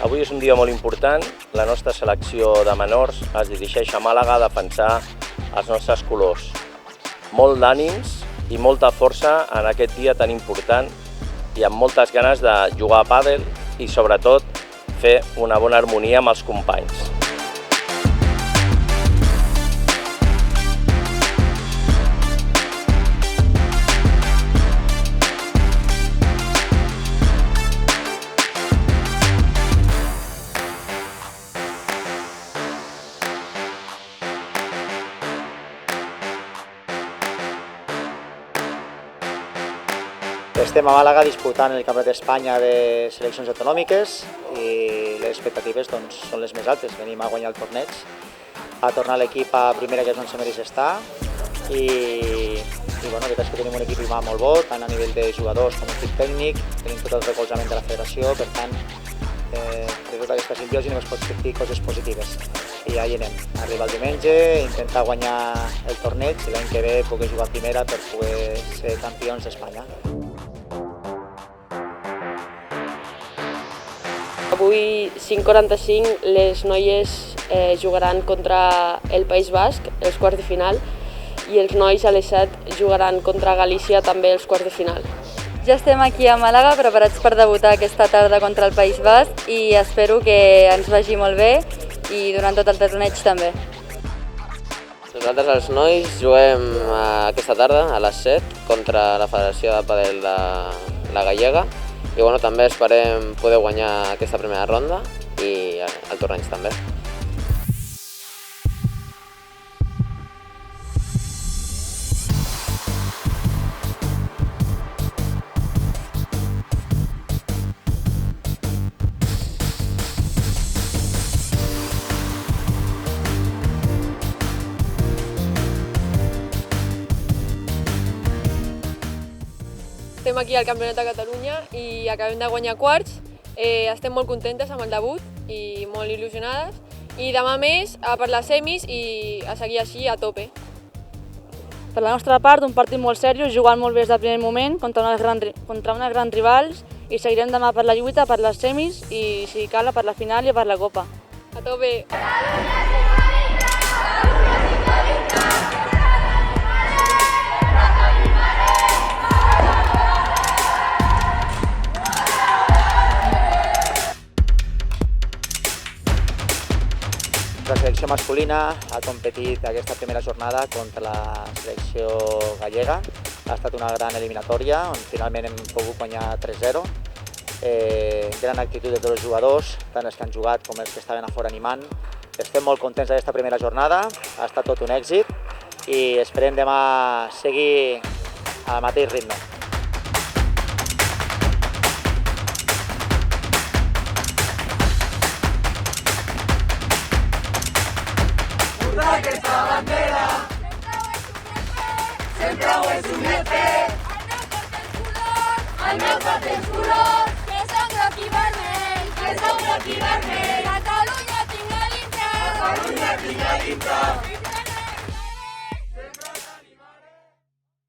Avui és un dia molt important. La nostra selecció de menors es dirigeix a Màlaga a defensar els nostres colors. Molt d'ànims i molta força en aquest dia tan important i amb moltes ganes de jugar a pàdel i sobretot fer una bona harmonia amb els companys. Estem a Màlaga disputant el Campionat d'Espanya de seleccions autonòmiques i les expectatives són les més altes. Venim a guanyar el torneig, a tornar l'equip a primera, que és on se mereix estar, i la veritat és que tenim un equip molt bo, tant a nivell de jugadors com equip tècnic, tenim tot el recolzament de la federació, per tant, de tota aquesta simbiosi només pots dir coses positives. I ja hi anem, arribar el diumenge, intentar guanyar el torneig i l'any que ve poder jugar a primera per poder ser campions d'Espanya. Avui, 5:45, les noies jugaran contra el País Basc, els quarts de final, i els nois a les 7 jugaran contra Galícia, també els quarts de final. Ja estem aquí a Màlaga preparats per debutar aquesta tarda contra el País Basc i espero que ens vagi molt bé i durant tot el torneig també. Nosaltres, els nois, juguem aquesta tarda a les 7 contra la Federació de Pàdel de la Gallega i també esperem poder guanyar aquesta primera ronda i el torneig també. Estem aquí al Campionat de Catalunya i acabem de guanyar quarts. Estem molt contentes amb el debut i molt il·lusionades. I demà més per les semis i a seguir així a tope. Per la nostra part, un partit molt seriós, jugant molt bé des del primer moment contra unes grans rivals i seguirem demà per la lluita, per les semis i, si cal, per la final i per la Copa. A tope! La selecció masculina ha competit aquesta primera jornada contra la selecció gallega. Ha estat una gran eliminatòria, on finalment hem pogut guanyar 3-0. Gran actitud de tots els jugadors, tant els que han jugat com els que estaven a fora animant. Estem molt contents d'aquesta primera jornada, ha estat tot un èxit i esperem demà seguir al mateix ritme. Aquesta bandera sempre ho és un jefe, el meu pot els colors, que són groc i vermell, Catalunya tinga l'intra.